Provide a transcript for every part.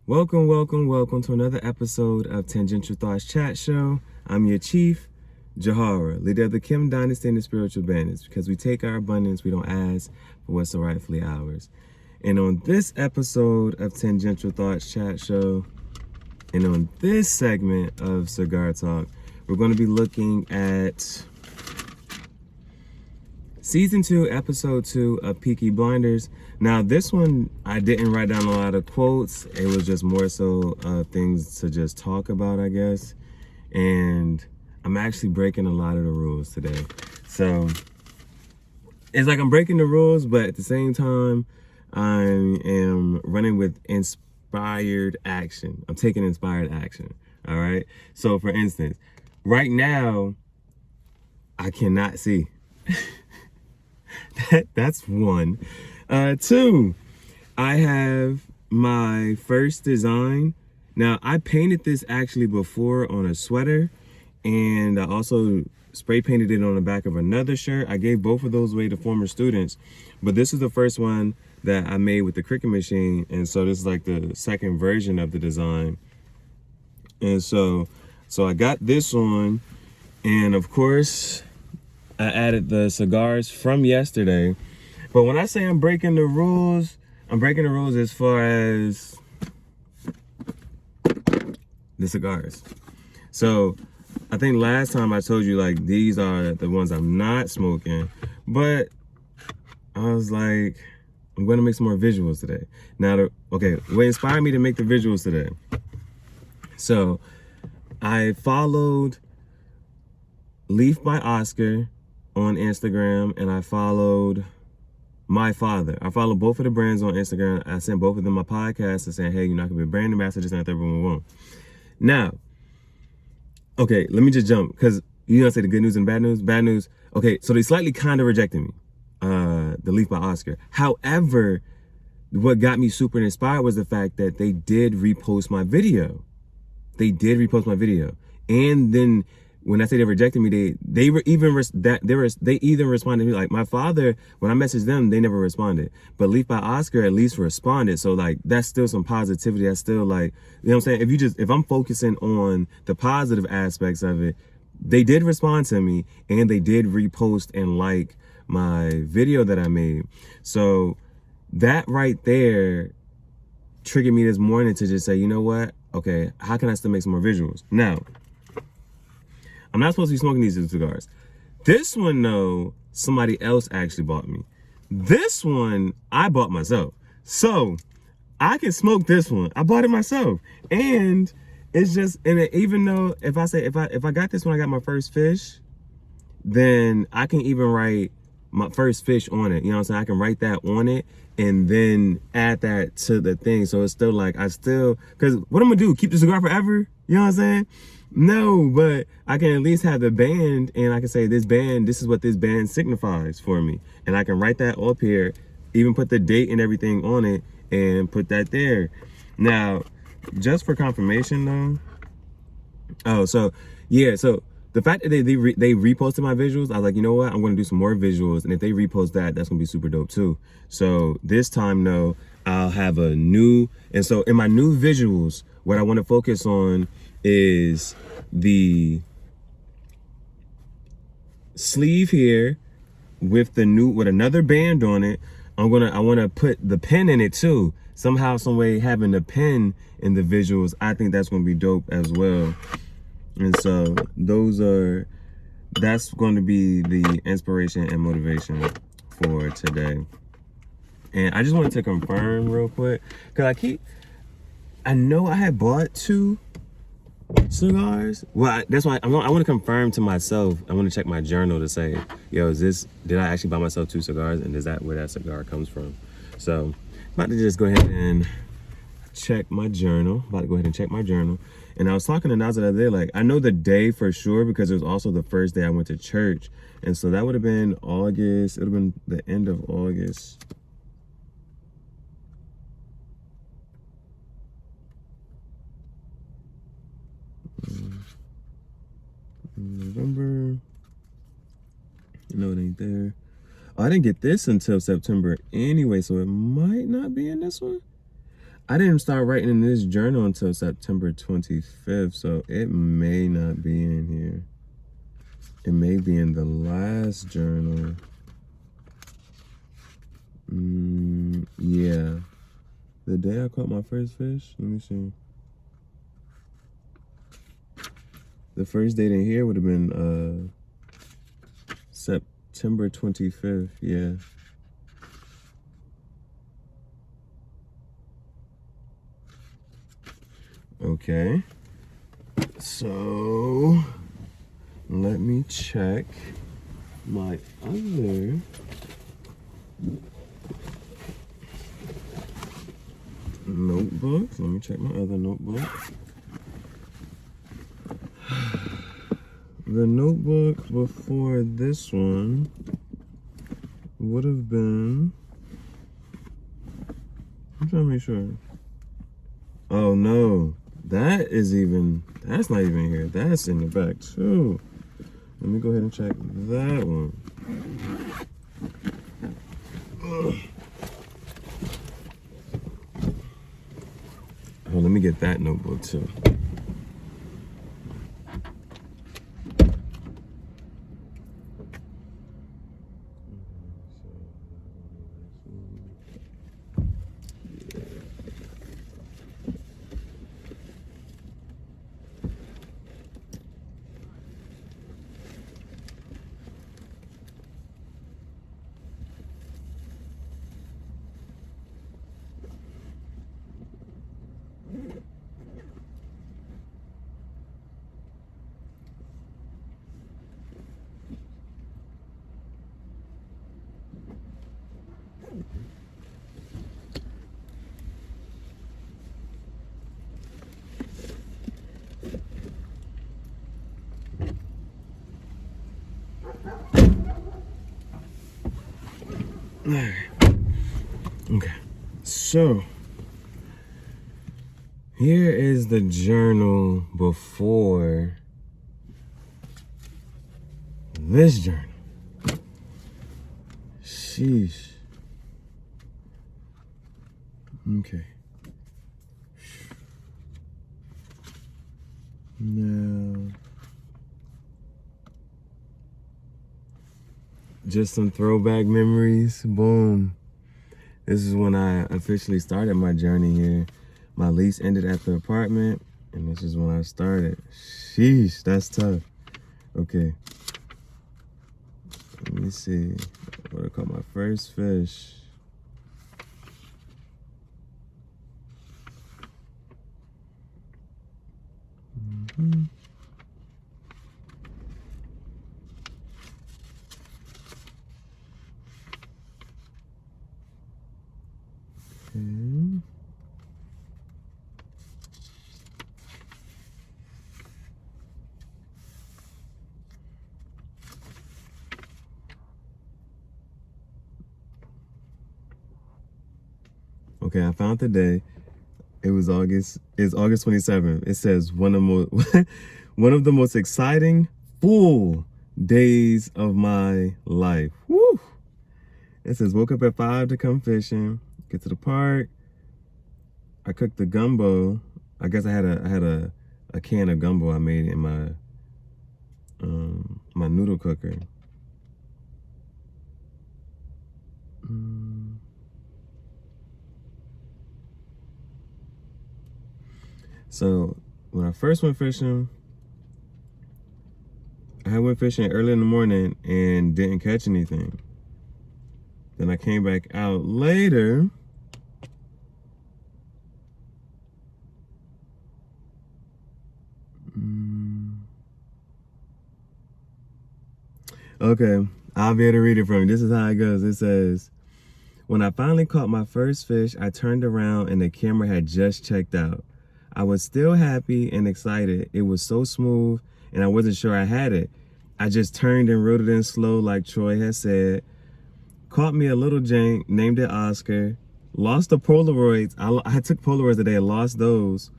Welcome to another episode of Tangential Thoughts Chat Show. I'm your chief, Jahara, leader of the Kim Dynasty and the Spiritual Bandits, because we take our abundance, we don't ask for what's so rightfully ours. And on this episode of Tangential Thoughts Chat Show, and on this segment of Cigar Talk, we're going to be looking at Season 2, Episode 2 of Peaky Blinders. Now, this one, I didn't write down a lot of quotes. It was just more so things to just talk about, I guess. And I'm actually breaking a lot of the rules today. So, it's like I'm breaking the rules, but at the same time, I am running with inspired action. I'm taking inspired action, all right? So, for instance, right now, I cannot see. That's one. Two, I have my first design. Now, I painted this actually before on a sweater, and I also spray painted it on the back of another shirt. I gave both of those away to former students, but this is the first one that I made with the Cricut machine, and so this is like the second version of the design. And so I got this on, and of course, I added the cigars from yesterday. But when I say I'm breaking the rules as far as the cigars. So I think last time I told you, like, these are the ones I'm not smoking. But I was like, I'm going to make some more visuals today. Now, okay, what inspired me to make the visuals today? So I followed Leaf by Oscar on Instagram, and I followed my father. I follow both of the brands on Instagram. I sent both of them my podcast and saying, hey, you're not gonna be a brand ambassador, just not that boom. Now, okay, let me just jump, because you're gonna say the good news and bad news. Bad news, okay, so they slightly kind of rejected me, the Leaf by Oscar. However, what got me super inspired was the fact that they did repost my video. And then when I say they rejected me, they even responded to me. Like, my father, when I messaged them, they never responded. But Leaf by Oscar at least responded. So, like, that's still some positivity. That's still, like, you know what I'm saying? If I'm focusing on the positive aspects of it, they did respond to me, and they did repost and like my video that I made. So that right there triggered me this morning to just say, you know what? Okay, how can I still make some more visuals? Now, I'm not supposed to be smoking these cigars. This one, though, somebody else actually bought me. This one, I bought myself. So, I can smoke this one. I bought it myself. And it's just, and even though, if I got this when I got my first fish, then I can even write my first fish on it. You know what I'm saying? I can write that on it and then add that to the thing. So it's still like, because what I'm gonna do, keep the cigar forever? You know what I'm saying? No, but I can at least have the band, and I can say this is what this band signifies for me. And I can write that up here, even put the date and everything on it, and put that there. Now, just for confirmation though, so the fact that they reposted my visuals, I was like, you know what, I'm going to do some more visuals, and if they repost that, that's going to be super dope too. So this time, though, I'll have a new, and so in my new visuals, what I want to focus on is the sleeve here with another band on it. I want to put the pen in it too. Somehow, some way, having the pen in the visuals, I think that's going to be dope as well. And so that's going to be the inspiration and motivation for today. And I just wanted to confirm real quick, because I know I had bought 2 cigars. Well, that's why I want to confirm to myself. I want to check my journal to say, yo, did I actually buy myself 2 cigars, and is that where that cigar comes from? So I'm about to just go ahead and check my journal. And I was talking to Naza the other day, like, I know the day for sure because it was also the first day I went to church. And so that would have been August. It would have been the end of August. November. No, it ain't there. Oh, I didn't get this until September anyway, so it might not be in this one. I didn't start writing in this journal until September 25th, so it may not be in here. It may be in the last journal. Yeah. The day I caught my first fish, let me see. The first date in here would have been September 25th, yeah. Okay. So, let me check my other notebooks. Let me check my other notebook. The notebook before this one would have been, I'm trying to make sure. Oh no, that's not even here. That's in the back too. Let me go ahead and check that one. Ugh. Oh, let me get that notebook too. Okay, so here is the journal before this journal. Sheesh. Okay. Now, just some throwback memories. Boom. This is when I officially started my journey here. My lease ended at the apartment, and this is when I started. Sheesh, that's tough. Okay. Let me see. What I caught my first fish. Okay. Okay, I found the day. It's August 27th. It says one of the most exciting full days of my life. Woo! It says woke up at 5 to come fishing, get to the park. I cooked the gumbo. I guess I had a can of gumbo I made in my my noodle cooker. So when I first went fishing, I went fishing early in the morning and didn't catch anything. Then I came back out later. Okay, I'll be able to read it from you. This is how it goes. It says, when I finally caught my first fish, I turned around and the camera had just checked out. I was still happy and excited. It was so smooth and I wasn't sure I had it. I just turned and reeled it in slow like Troy had said. Caught me a little jank, named it Oscar. Lost the Polaroids. I took Polaroids today, lost those.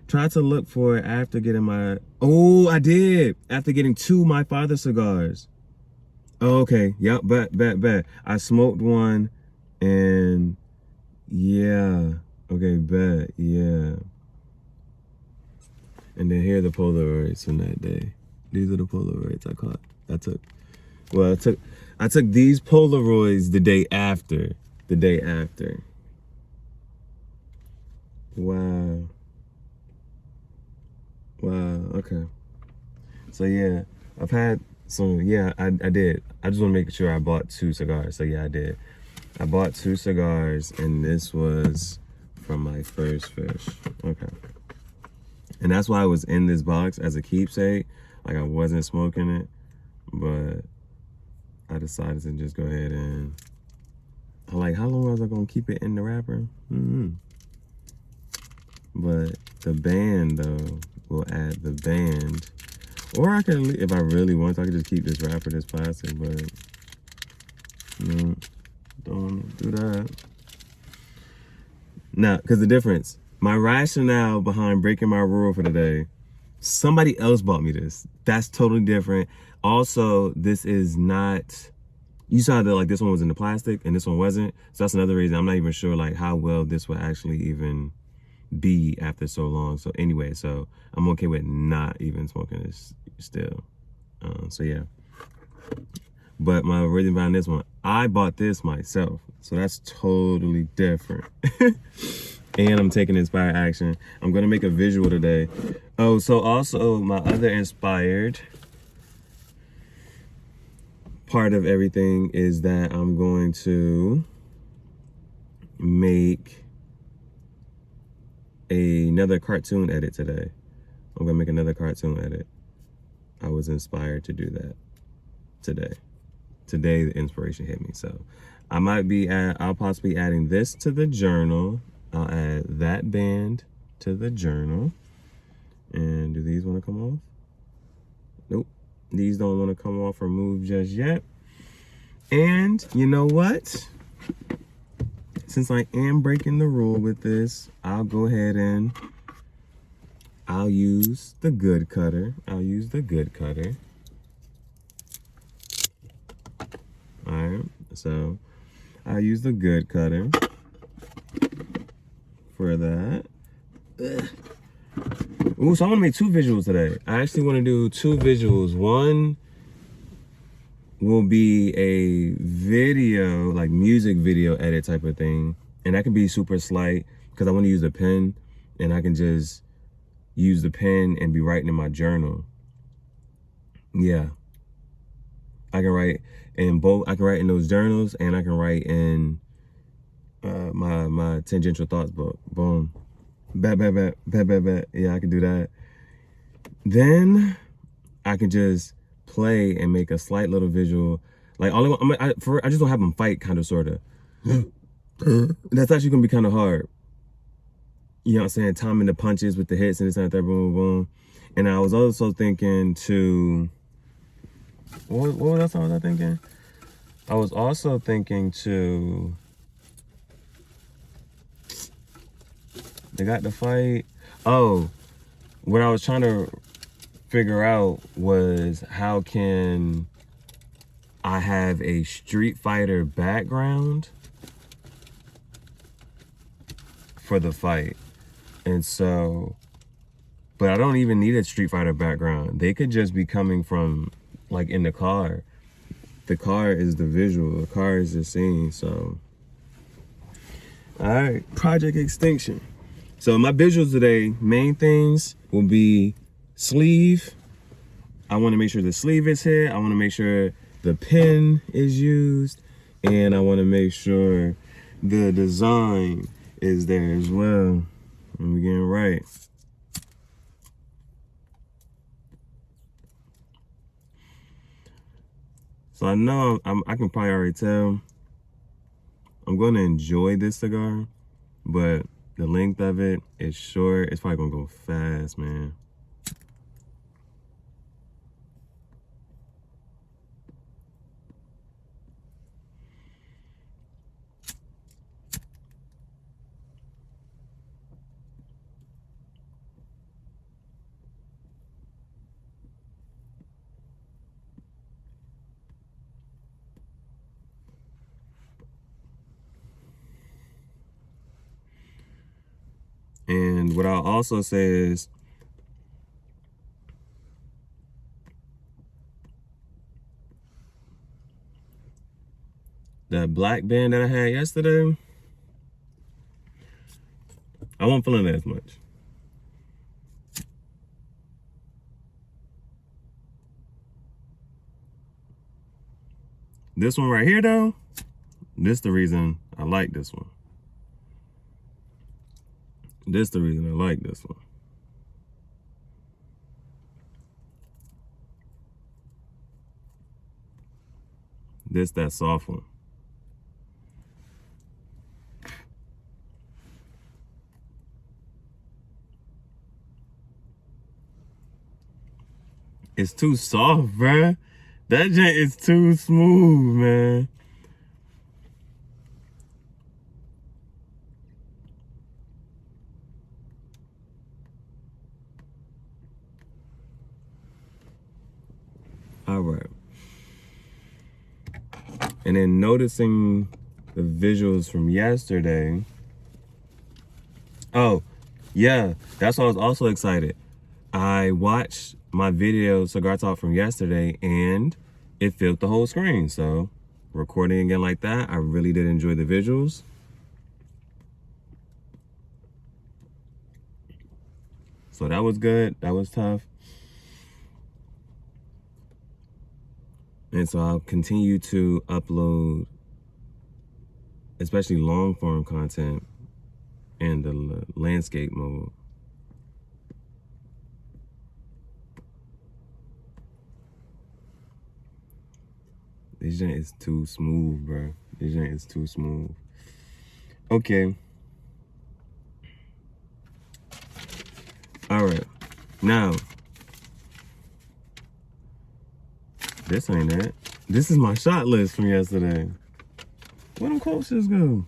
Tried to look for it after getting my, oh, I did. After getting 2 My Father cigars. Oh, okay, yep, bet. I smoked one and yeah. Okay, bet. Yeah. And then here are the Polaroids from that day. These are the Polaroids I caught. I took. Well, I took these Polaroids the day after. The day after. Wow. Wow. Okay. So yeah, I've had some. Yeah, I did. I just want to make sure I bought 2 cigars. So yeah, I did. I bought 2 cigars, and this was from my first fish. Okay. And that's why I was in this box as a keepsake. Like I wasn't smoking it, but I decided to just go ahead and. I'm like, how long was I gonna keep it in the wrapper? But the band though, we'll add the band. Or I can, if I really want to, I could just keep this wrapper, this plastic, but no, don't do that. Now, because the difference, my rationale behind breaking my rule for the day, somebody else bought me this. That's totally different. Also, this is not, you saw that like this one was in the plastic and this one wasn't. So that's another reason I'm not even sure like how well this would actually even be after so long. So anyway, so I'm okay with not even smoking this still. So yeah. But my reason behind this one, I bought this myself. So that's totally different. And I'm taking inspired action. I'm gonna make a visual today. Oh, so also my other inspired part of everything is that I'm going to make another cartoon edit today. I'm gonna make another cartoon edit. I was inspired to do that today. Today the inspiration hit me. So I'll possibly be adding this to the journal. I'll add that band to the journal. And do these want to come off? Nope. These don't want to come off or move just yet. And you know what? Since I am breaking the rule with this, I'll go ahead and I'll use the good cutter. I'll use the good cutter. All right. So I'll use the good cutter for that. Ugh. Ooh, so I want to make 2 visuals today. I actually want to do 2 visuals. One will be a video, like music video edit type of thing. And that can be super slight because I want to use a pen and I can just use the pen and be writing in my journal. Yeah. I can write in both. I can write in those journals and I can write in my Tangential Thoughts book. Boom. Bet. Yeah, I can do that. Then I can just play and make a slight little visual. Like I just don't have them fight, kind of, sort of. That's actually gonna be kind of hard. You know what I'm saying? Timing the punches with the hits and this and that, boom, boom. And I was also thinking to, what else was I thinking? I was also thinking to, they got the fight. Oh, what I was trying to figure out was how can I have a Street Fighter background for the fight. And so, but I don't even need a Street Fighter background. They could just be coming from like in the car. The car is the visual, the car is the scene. So, all right, Project Extinction. So my visuals today, main things will be sleeve. I want to make sure the sleeve is hit. I want to make sure the pen is used. And I want to make sure the design is there as well. And we're getting right. So I know I can probably already tell I'm going to enjoy this cigar, but the length of it is short. It's probably going to go fast, man. And what I'll also say is, that black band that I had yesterday, I wasn't feeling it as much. This one right here though, this the reason I like this one. This the reason I like this one. This that soft one. It's too soft, bruh. That joint is too smooth, man. All right. And then noticing the visuals from yesterday. Oh, yeah. That's why I was also excited. I watched my video Cigar Talk from yesterday and it filled the whole screen. So recording again like that, I really did enjoy the visuals. So that was good. That was tough. And so I'll continue to upload, especially long form content in the landscape mode. This joint is too smooth, bro. This joint is too smooth. Okay. All right. Now, this ain't it. This is my shot list from yesterday. Where them coasters go?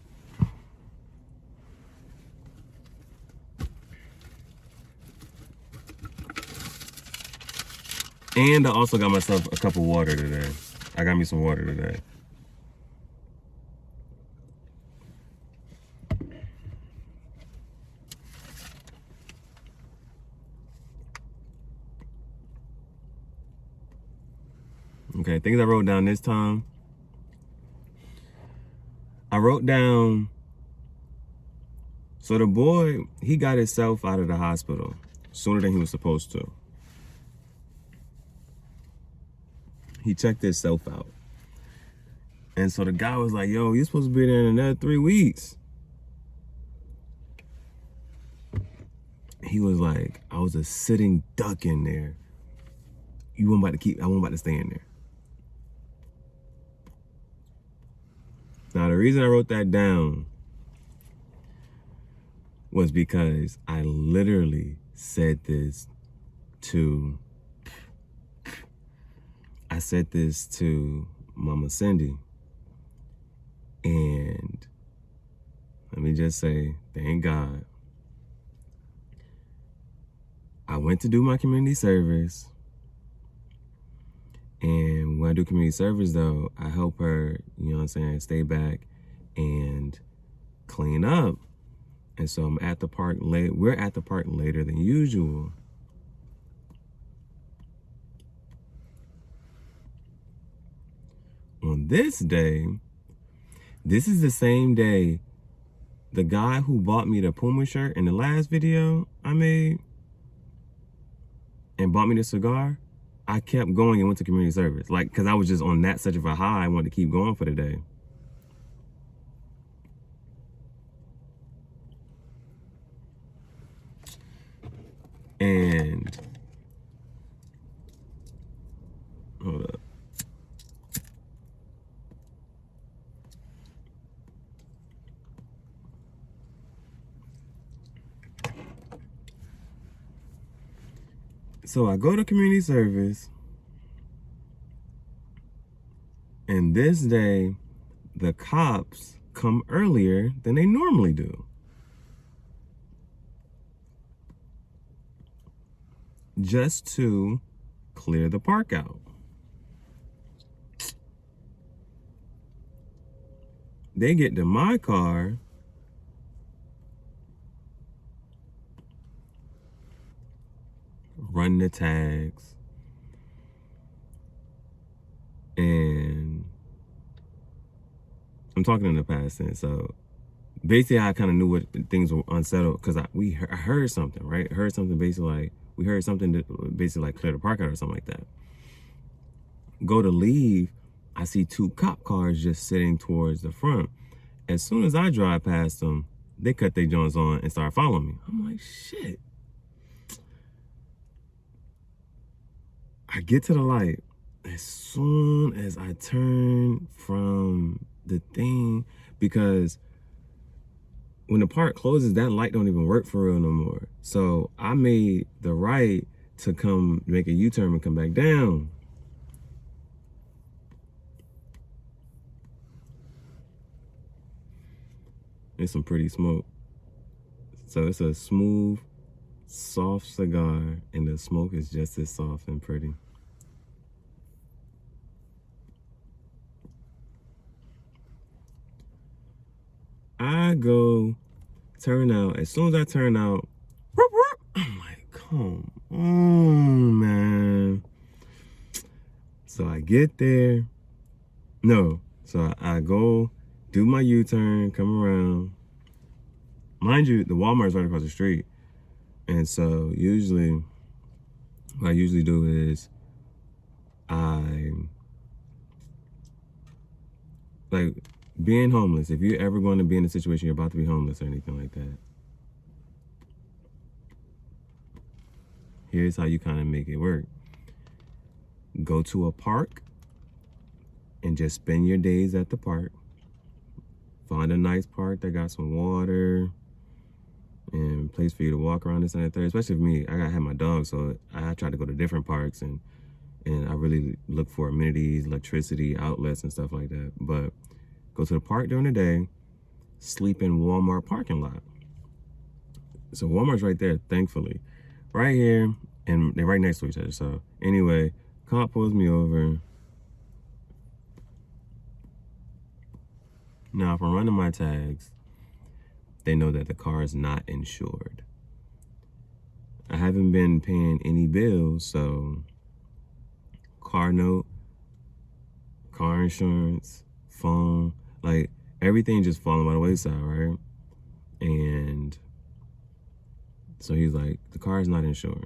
And I also got myself a cup of water today. I got me some water today. Okay, things I wrote down this time. I wrote down, so the boy, he got himself out of the hospital sooner than he was supposed to. He checked himself out. And so the guy was like, yo, you're supposed to be there in another 3 weeks. He was like, I was a sitting duck in there. I wasn't about to stay in there. Now, the reason I wrote that down was because I literally said this to Mama Cindy. And let me just say, thank God. I went to do my community service. And when I do community service, though, I help her, you know what I'm saying, stay back and clean up. And so I'm at the park late. We're at the park later than usual. On this day, this is the same day the guy who bought me the Puma shirt in the last video I made and bought me the cigar, I kept going and went to community service. Like, because I was just on that such of a high, I wanted to keep going for the day. And, hold up. So I go to community service, and this day, the cops come earlier than they normally do. Just to clear the park out. They get to my car, run the tags. And I'm talking in the past tense. So basically, I kind of knew what things were unsettled because I heard something, right? I heard something basically like, we heard something that basically like clear the park out or something like that. Go to leave, I see 2 cop cars just sitting towards the front. As soon as I drive past them, they cut their joints on and start following me. I'm like, shit. I get to the light. As soon as I turn from the thing, because when the park closes, that light don't even work for real no more. So I made the right to come make a U-turn and come back down. It's some pretty smoke. So it's a smooth, soft cigar, and the smoke is just as soft and pretty. I go turn out. As soon as I turn out, I'm like, come on, man. So I get there. No. So I go do my U-turn, come around. Mind you, the Walmart's right across the street. And so usually, what I usually do is like being homeless. If you're ever going to be in a situation you're about to be homeless or anything like that, here's how you kind of make it work. Go to a park and just spend your days at the park. Find a nice park that got some water and place for you to walk around this and that third. Especially for me, I have my dog, so I try to go to different parks and I really look for amenities, electricity, outlets, and stuff like that. But go to the park during the day, sleep in Walmart parking lot. So Walmart's right there, thankfully. Right here, and they're right next to each other. So anyway, cop pulls me over. Now, if I'm running my tags, they know that the car is not insured. I haven't been paying any bills, so car note, car insurance, phone, like everything just falling by the wayside, right? And so he's like, the car is not insured.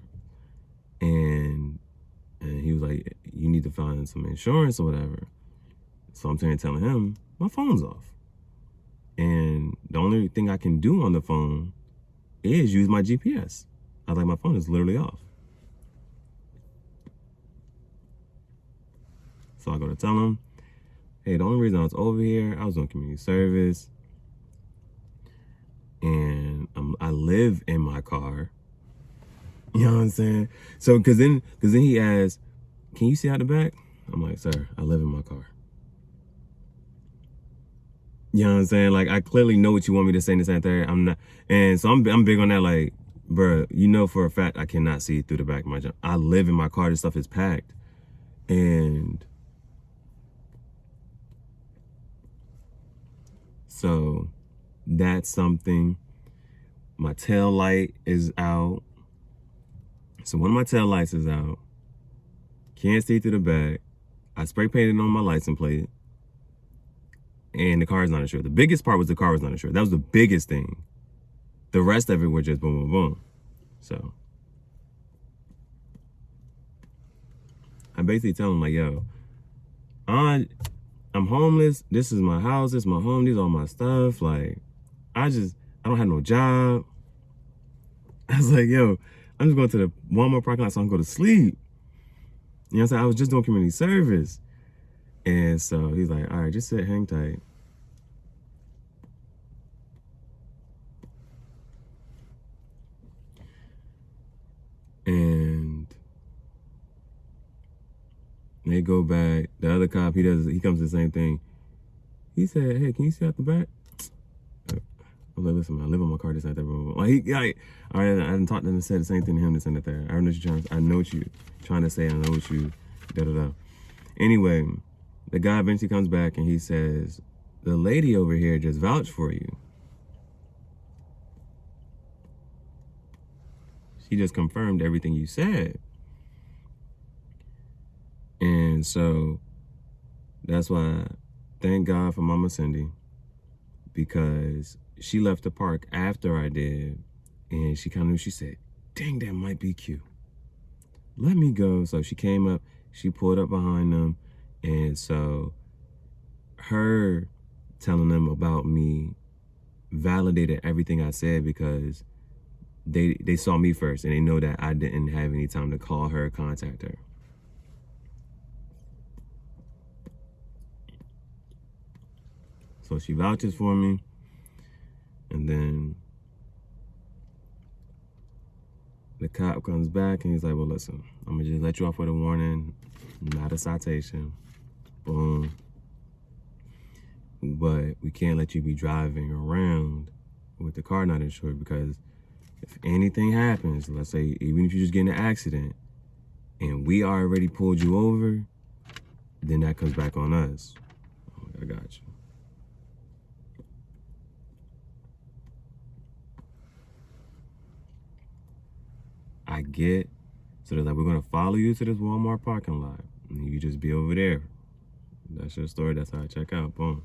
And he was like, you need to find some insurance or whatever. So I'm telling him, my phone's off. And the only thing I can do on the phone is use my GPS. I was like, my phone is literally off. So I go to tell him, hey, the only reason I was over here, I was doing community service. And I live in my car. You know what I'm saying? So, cause then he asked, can you see out the back? I'm like, sir, I live in my car. You know what I'm saying? Like, I clearly know what you want me to say in this and third. I'm not, and so I'm big on that. Like, bruh, you know for a fact I cannot see through the back of my jump. I live in my car. This stuff is packed, and so that's something. My tail light is out. So one of my tail lights is out. Can't see through the back. I spray painted on my license plate. And the car is not insured. The biggest part was the car was not insured. That was the biggest thing. The rest of it were just boom, boom, boom. So I basically tell him like, yo, I'm homeless. This is my house. This is my home. These are all my stuff. Like, I don't have no job. I was like, yo, I'm just going to the Walmart parking lot so I can go to sleep. You know what I'm saying? I was just doing community service. And so he's like, all right, just sit, hang tight. And they go back. The other cop, he comes to the same thing. He said, hey, can you see out the back? I'm like, listen, man, I live in my car, this, that, that, blah, blah. Like, all right, I didn't talk to him and said the same thing to him, this, and that, there. I know what you're trying to say. I know what you, da-da-da. Anyway, the guy eventually comes back and he says, the lady over here just vouched for you. She just confirmed everything you said. And so that's why, thank God for Mama Cindy, because she left the park after I did, and she kind of knew, she said, dang, that might be cute. Let me go. So she came up, she pulled up behind them, and so her telling them about me validated everything I said, because they saw me first, and they know that I didn't have any time to call her, contact her. So she vouches for me, and then the cop comes back and he's like, well, listen, I'm gonna just let you off with a warning, not a citation. Boom. But we can't let you be driving around with the car not insured, because if anything happens, let's say even if you just get in an accident and we already pulled you over, then that comes back on us. I got you. I get, so they're like, we're gonna follow you to this Walmart parking lot, and you just be over there. That's your story. That's how I check out. Boom.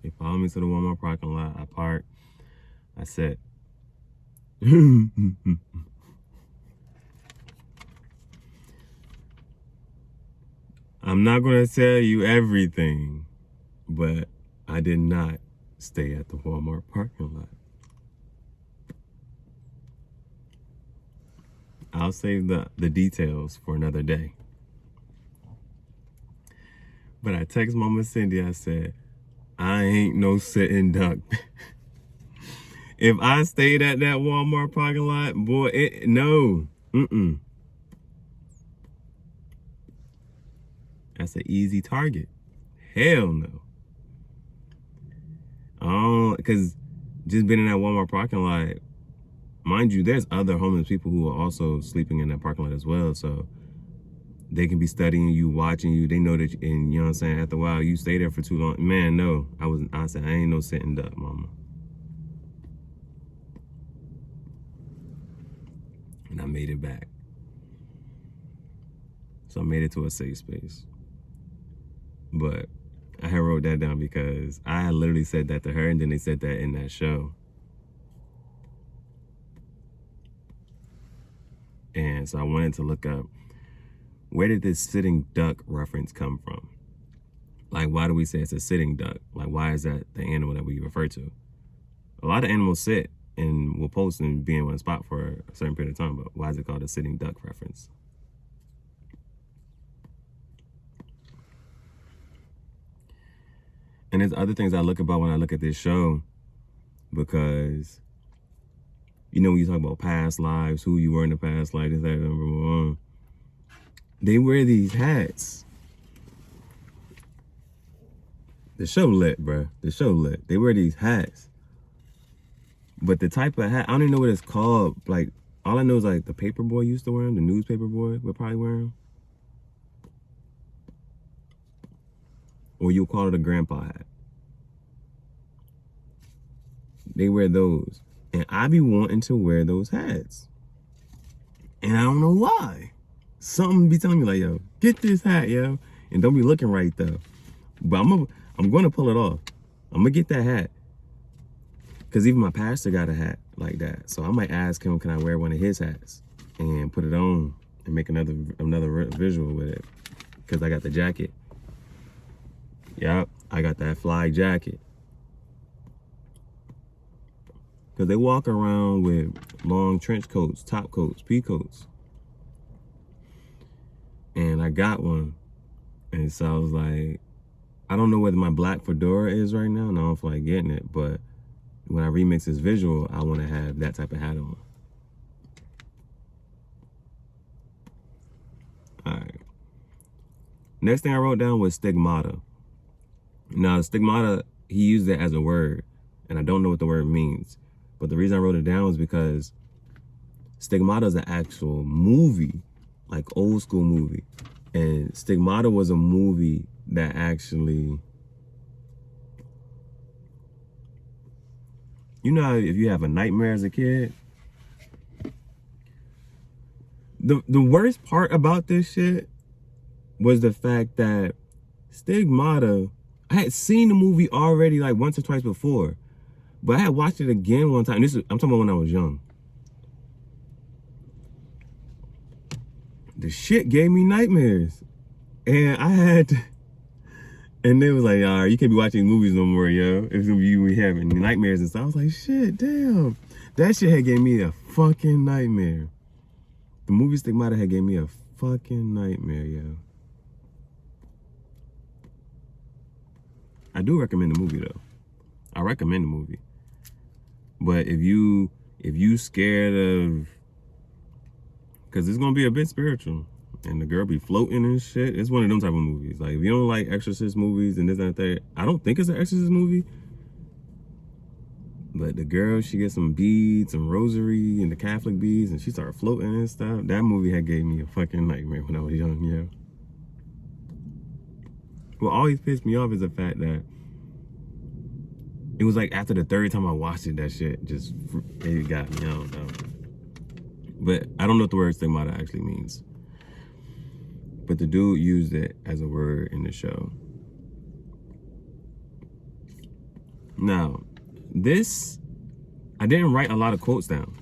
They follow me to the Walmart parking lot. I park. I sit. I'm not gonna tell you everything, but I did not stay at the Walmart parking lot. I'll save the details for another day. But I text Mama Cindy, I said, I ain't no sitting duck. If I stayed at that Walmart parking lot, boy, no. That's an easy target. Hell no. Oh, because just being in that Walmart parking lot, mind you, there's other homeless people who are also sleeping in that parking lot as well. So they can be studying you, watching you. They know that, and you know what I'm saying, after a while, you stay there for too long. Man, no. I said, I ain't no sitting duck, mama. And I made it back. So I made it to a safe space. But I had wrote that down because I had literally said that to her, and then they said that in that show. And so I wanted to look up, where did this sitting duck reference come from? Like, why do we say it's a sitting duck? Like, why is that the animal that we refer to? A lot of animals sit and will post and be in one spot for a certain period of time, but why is it called a sitting duck reference? And there's other things I look about when I look at this show, because, you know, when you talk about past lives, who you were in the past life, this, that, number one, they wear these hats. The show lit, bruh. The show lit. They wear these hats. But the type of hat, I don't even know what it's called. Like, all I know is like the paper boy used to wear them. The newspaper boy would probably wear them. Or you'll call it a grandpa hat. They wear those. And I be wanting to wear those hats. And I don't know why. Something be telling me like, yo, get this hat, yo. And don't be looking right though. But I'm gonna pull it off. I'm gonna get that hat. Because even my pastor got a hat like that. So I might ask him, can I wear one of his hats and put it on and make another visual with it. Because I got the jacket. Yep, I got that fly jacket. Because they walk around with long trench coats, top coats, pea coats. And I got one. And so I was like, I don't know whether my black fedora is right now, and I don't feel like getting it, but when I remix this visual, I want to have that type of hat on. All right. Next thing I wrote down was stigmata. Now, stigmata, he used it as a word, and I don't know what the word means. But the reason I wrote it down is because Stigmata is an actual movie, like old school movie. And Stigmata was a movie that actually, you know how if you have a nightmare as a kid, The worst part about this shit was the fact that Stigmata, I had seen the movie already like once or twice before, but I had watched it again one time. I'm talking about when I was young. The shit gave me nightmares. And I had to, and they was like, you can't be watching movies no more, yo. It's gonna be you having nightmares and stuff. I was like, shit, damn. That shit had gave me a fucking nightmare. The movie Stigmata had gave me a fucking nightmare, yo. I do recommend the movie though. I recommend the movie. But if you scared of, cause it's gonna be a bit spiritual, and the girl be floating and shit. It's one of them type of movies. Like if you don't like Exorcist movies and this and that, I don't think it's an Exorcist movie. But the girl, she gets some beads, some rosary, and the Catholic beads, and she started floating and stuff. That movie had gave me a fucking nightmare when I was young, yo. What always pissed me off is the fact that it was like after the third time I watched it, that shit just, it got me, I don't know. But I don't know what the word stigmata actually means. But the dude used it as a word in the show. Now, this, I didn't write a lot of quotes down.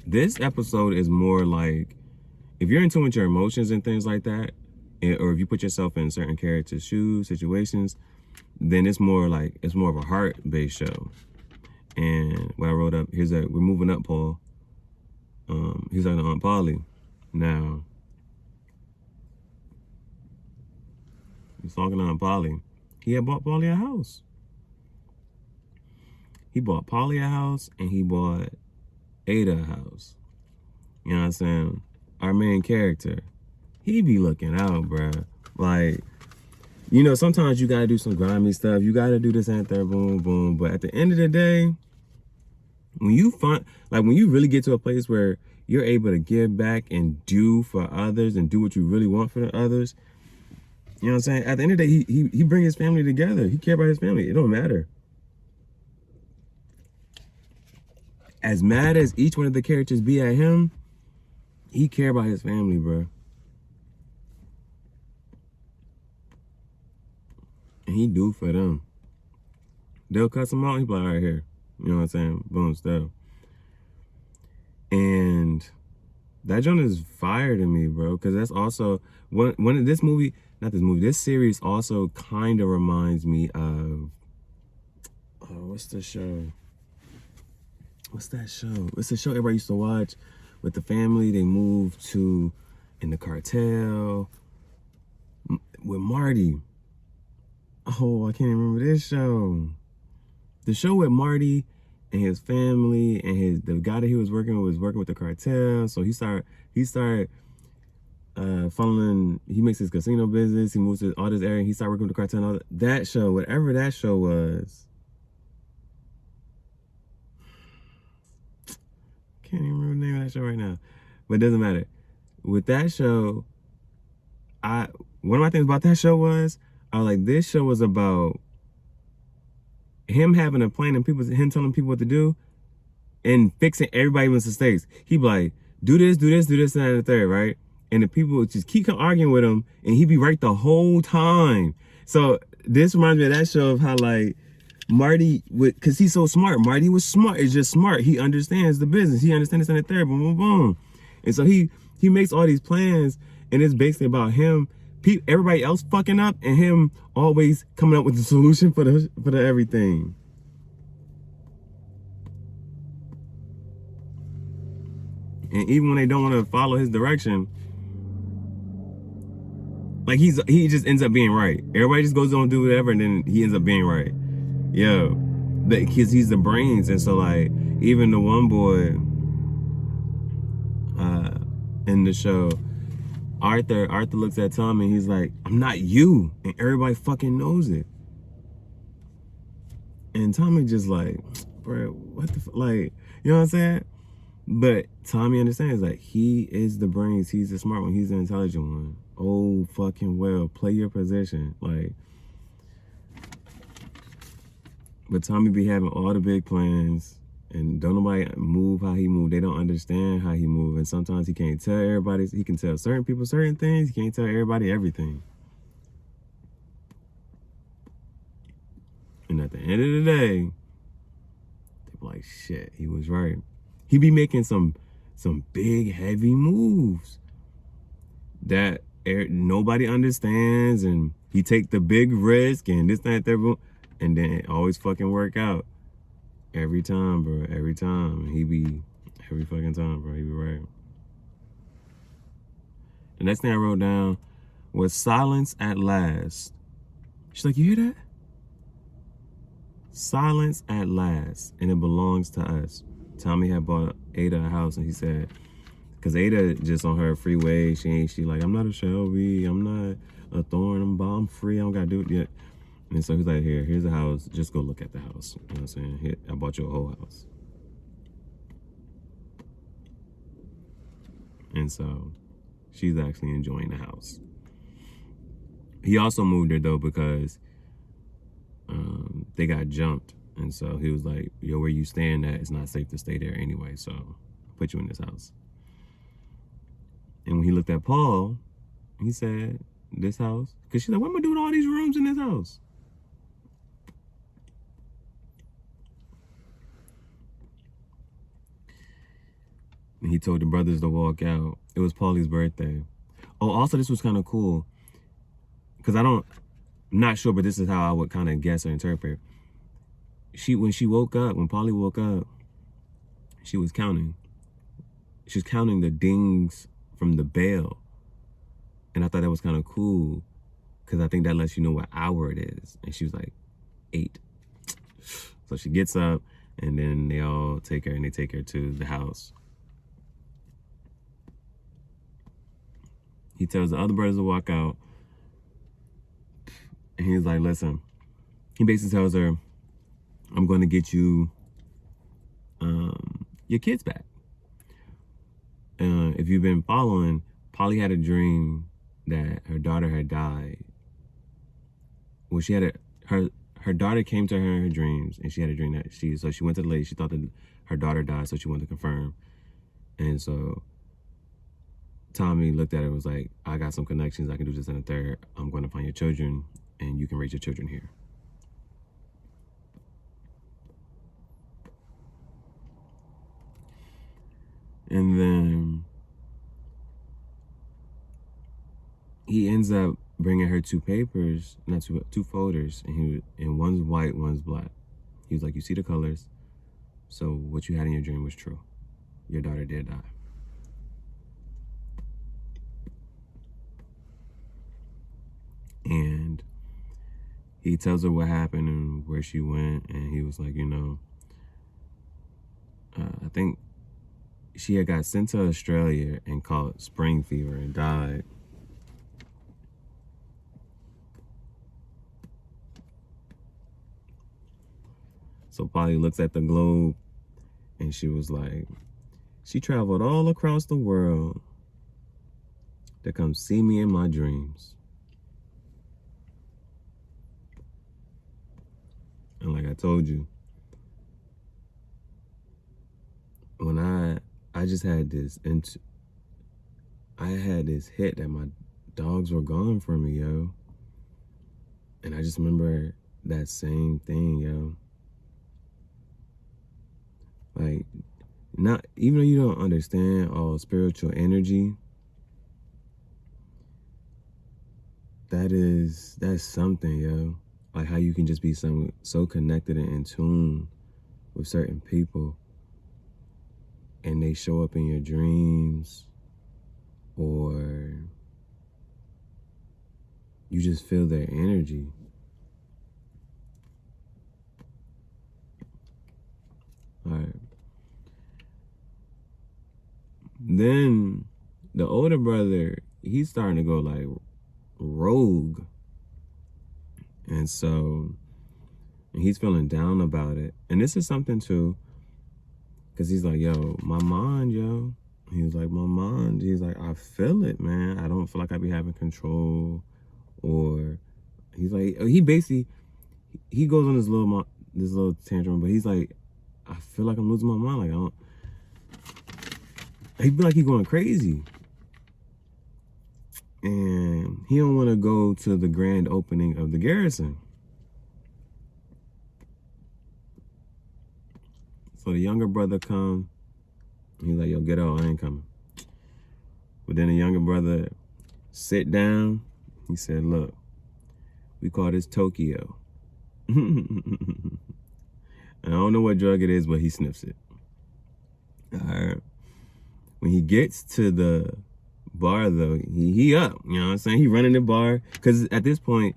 This episode is more like, if you're in tune with your emotions and things like that, or if you put yourself in certain characters' shoes, situations, then it's more of a heart-based show. And what I wrote up, we're moving up, Paul. He's like Aunt Polly. Now, he's talking to Aunt Polly. He had bought Polly a house. He bought Polly a house and he bought Ada a house. You know what I'm saying? Our main character, he be looking out, bruh. Like, you know, sometimes you gotta do some grimy stuff. You gotta do this and that, boom, boom. But at the end of the day, when you really get to a place where you're able to give back and do for others and do what you really want for the others, you know what I'm saying? At the end of the day, he bring his family together. He care about his family. It don't matter. As mad as each one of the characters be at him, he care about his family, bro. And he do for them. They'll cuss him out. He be like, all right, here. You know what I'm saying? Boom, stuff. And that joint is fire to me, bro. Because that's also, this series also kind of reminds me of, what's the show? What's that show? It's a show everybody used to watch with the family. They moved to, in the cartel, with Marty. Oh, I can't remember this show. The show with Marty and his family and the guy that he was working with the cartel. So he started following, he makes his casino business. He moves to all this area. And he started working with the cartel and all that. That show, whatever that show was. Can't even remember the name of that show right now. But it doesn't matter. With that show, one of my things about that show was, I was like, this show was about him having a plan and him telling people what to do and fixing everybody's mistakes. He'd be like, do this, and that, and the third, right? And the people would just keep arguing with him and he'd be right the whole time. So this reminds me of that show of how like Marty cause he's so smart. Marty was smart. It's just smart. He understands the business. He understands this and the third, boom, boom, boom. And so he makes all these plans and it's basically about him, everybody else fucking up and him always coming up with the solution for the everything. And even when they don't want to follow his direction, like he just ends up being right. Everybody just goes on and do whatever and then he ends up being right. Yo, because he's the brains. And so like even the one boy in the show, Arthur looks at Tommy and he's like, I'm not you. And everybody fucking knows it. And Tommy just like, bro, what the like, you know what I'm saying? But Tommy understands, like, he is the brains. He's the smart one. He's the intelligent one. Oh, fucking well. Play your position. Like, but Tommy be having all the big plans. And don't nobody move how he moved. They don't understand how he moved. And sometimes he can't tell everybody. He can tell certain people certain things. He can't tell everybody everything. And at the end of the day, they be like, shit, he was right. He be making some big, heavy moves that nobody understands. And he take the big risk and this, that, that, and then it always fucking work out. Every time, bro. Every time. Every fucking time, bro. He be right. The next thing I wrote down was silence at last. She's like, you hear that? Silence at last. And it belongs to us. Tommy had bought Ada a house, and he said, because Ada just on her freeway, she like, I'm not a Shelby. I'm not a Thorn. I'm free. I don't got to do it yet. And so he's like, here's a house. Just go look at the house. You know what I'm saying? Here, I bought you a whole house. And so she's actually enjoying the house. He also moved her, though, because they got jumped. And so he was like, yo, where you staying at? It's not safe to stay there anyway. So I'll put you in this house. And when he looked at Paul, he said, this house? Because she's like, what am I doing all these rooms in this house? And he told the brothers to walk out. It was Paulie's birthday. Oh, also this was kind of cool. Because I'm not sure, but this is how I would kind of guess or interpret. When Paulie woke up, she was counting. She was counting the dings from the bell. And I thought that was kind of cool. Because I think that lets you know what hour it is. And she was like, 8. So she gets up, and then they all take her, and they take her to the house. He tells the other brothers to walk out. And he's like, listen. He basically tells her, I'm going to get you your kids back. If you've been following, Polly had a dream that her daughter had died. Well, she had her daughter came to her in her dreams, and she had a dream that she went to the lady. She thought that her daughter died, so she wanted to confirm. And so Tommy looked at her and was like, I got some connections. I can do this and a third. I'm going to find your children, and you can raise your children here. And then he ends up bringing her two folders, and one's white, one's black. He was like, you see the colors, so what you had in your dream was true. Your daughter did die. And he tells her what happened and where she went, and he was like, I think she had got sent to Australia and caught spring fever and died. So Polly looks at the globe, and she was like, she traveled all across the world to come see me in my dreams. And like I told you, when I just had this, I had this hit that my dogs were gone from me, yo. And I just remember that same thing, yo. Like, not even though you don't understand all spiritual energy, that's something, yo. Like how you can just be so connected and in tune with certain people, and they show up in your dreams, or you just feel their energy. All right. Then the older brother, he's starting to go like rogue. And so he's feeling down about it. And this is something too, because he's like, yo, my mind, yo. He was like, my mind. He's like, I feel it, man. I don't feel like I be having control. Or he's like, he basically, he goes on this little tantrum, but he's like, I feel like I'm losing my mind. Like, I don't. He feel like he going crazy. And he don't want to go to the grand opening of the Garrison. So the younger brother come. He's like, yo, get out, I ain't coming. But then the younger brother sit down. He said, look, we call this Tokyo. And I don't know what drug it is, but he sniffs it. All right. When he gets to the bar, though, he up. You know what I'm saying? He running the bar. Because at this point,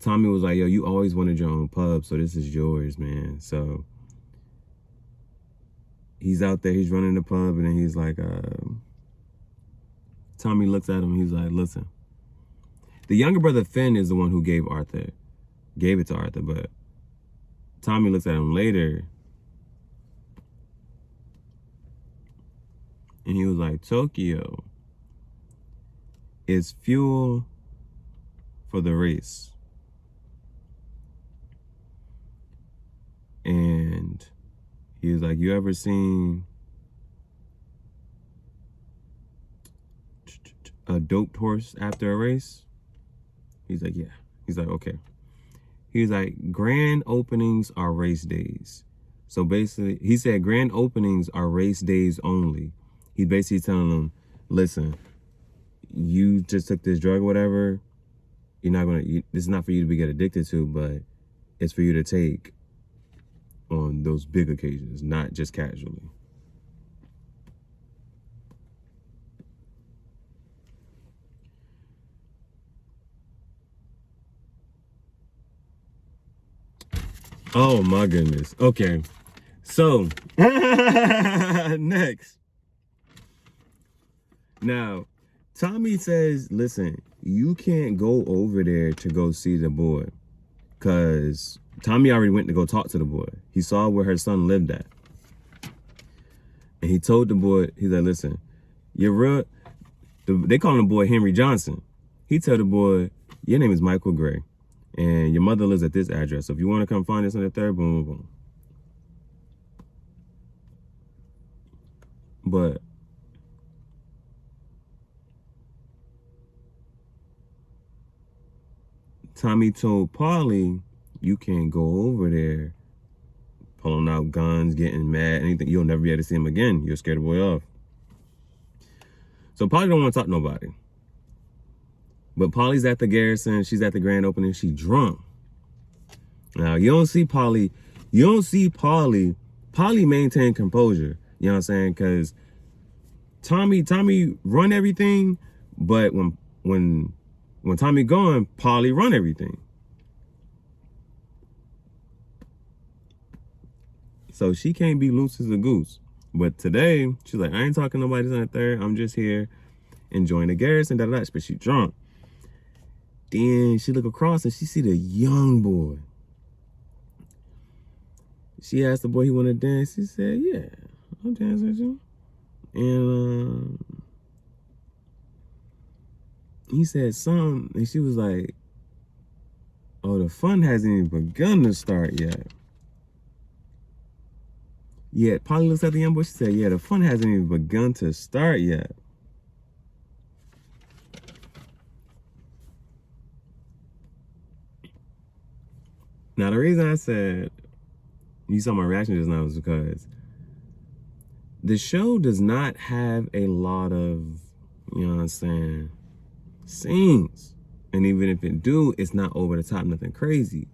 Tommy was like, yo, you always wanted your own pub, so this is yours, man. So he's out there, he's running the pub, and then he's like, Tommy looks at him, he's like, listen. The younger brother, Finn, is the one who gave it to Arthur, but Tommy looks at him later, and he was like, Tokyo is fuel for the race. And he was like, you ever seen a doped horse after a race? He's like, yeah. He's like, okay. He's like, grand openings are race days. So basically, he said grand openings are race days only. He's basically telling them, listen, you just took this drug or whatever. This is not for you to get addicted to, but it's for you to take on those big occasions, not just casually. Oh my goodness. Okay. So, next. Now, Tommy says, listen, you can't go over there to go see the boy. Because Tommy already went to go talk to the boy. He saw where her son lived at. And he told the boy, he's like, listen, you're real. They call him the boy Henry Johnson. He told the boy, your name is Michael Gray. And your mother lives at this address. So if you want to come find us on the third, boom, boom, boom. But Tommy told Paulie, you can't go over there pulling out guns, getting mad, anything. You'll never be able to see him again. You'll scare the boy off. So Paulie don't want to talk to nobody. But Paulie's at the Garrison. She's at the grand opening. She drunk. Now, you don't see Paulie. Paulie maintain composure. You know what I'm saying? Because Tommy run everything, but when Tommy gone, Paulie run everything. So she can't be loose as a goose. But today, she's like, I ain't talking to nobody on the third. I'm just here enjoying the Garrison, but she drunk. Then she look across and she see the young boy. She asked the boy he want to dance. He said, yeah, I'll dance with you. And he said something, and she was like, oh, the fun hasn't even begun to start yet. Yeah, Polly looks at the young boy. She said, yeah, the fun hasn't even begun to start yet. Now, the reason I said you saw my reaction just now was because the show does not have a lot of, you know what I'm saying, scenes. And even if it do, it's not over the top, nothing crazy.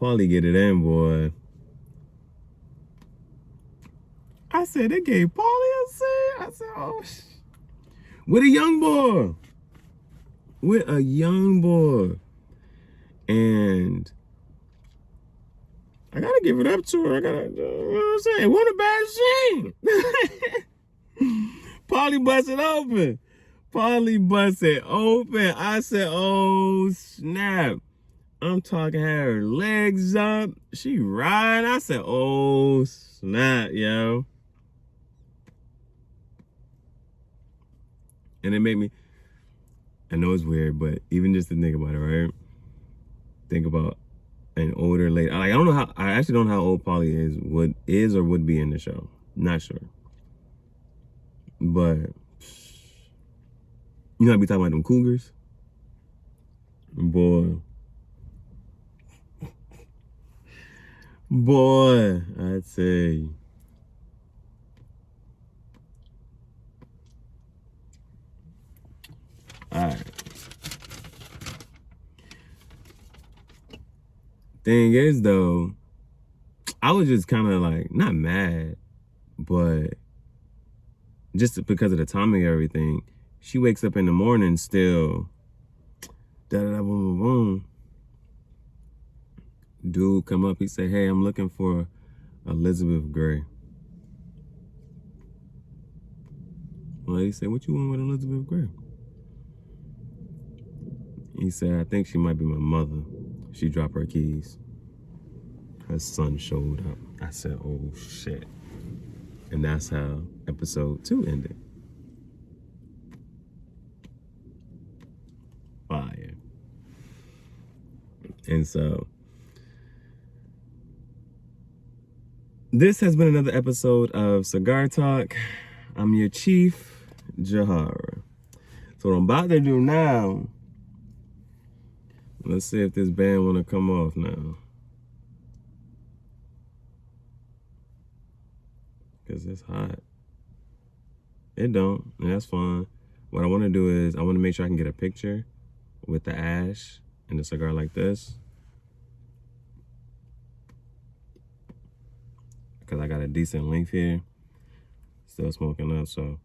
Paulie get it in, boy. I said, they gave Paulie a scene. I said, oh, with a young boy. With a young boy. And I gotta give it up to her. You know what I'm saying? What a bad scene. Paulie busted open. Paulie busted open. I said, oh, snap. I'm talking her legs up. She riding. I said, oh, snap, yo. And it made me, I know it's weird, but even just to think about it, right? Think about an older lady. Like, I don't know how. I actually don't know how old Polly is or would be in the show. Not sure. But you know, I be talking about them cougars, boy. I'd say. All right. Thing is, though, I was just kind of like, not mad, but just because of the timing of everything, she wakes up in the morning still, da-da-da, boom, boom, boom. Dude come up, he say, hey, I'm looking for Elizabeth Gray. Lady said, what you want with Elizabeth Gray? He said, I think she might be my mother. She dropped her keys. Her son showed up. I said, oh shit. And that's how episode 2 ended. Fire. And so, this has been another episode of Cigar Talk. I'm your chief, Jahara. So what I'm about to do now, let's see if this band want to come off now. Because it's hot. It don't, and that's fine. What I want to do is, I want to make sure I can get a picture with the ash and the cigar like this. Because I got a decent length here. Still smoking up, so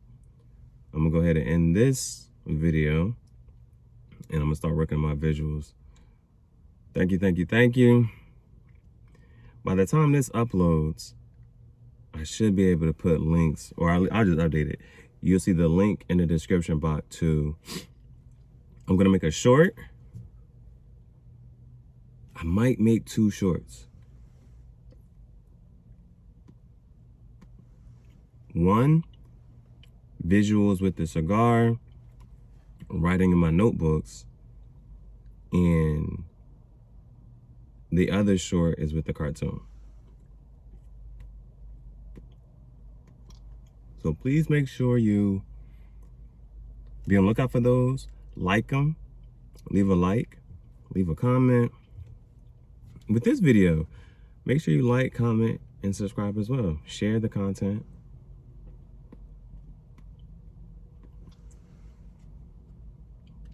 I'm going to go ahead and end this video. And I'm going to start working my visuals. Thank you, thank you, thank you. By the time this uploads, I should be able to put links, or I'll just update it. You'll see the link in the description box to, I'm gonna make a short. I might make 2 shorts. One, visuals with the cigar, writing in my notebooks, and the other short is with the cartoon. So please make sure you be on the lookout for those. Like them, leave a like, leave a comment. With this video, make sure you like, comment, and subscribe as well. Share the content.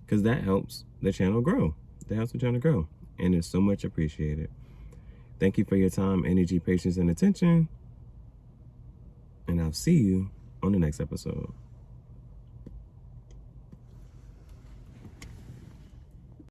Because that helps the channel grow. That helps the channel grow. And it's so much appreciated. Thank you for your time, energy, patience, and attention. And I'll see you on the next episode.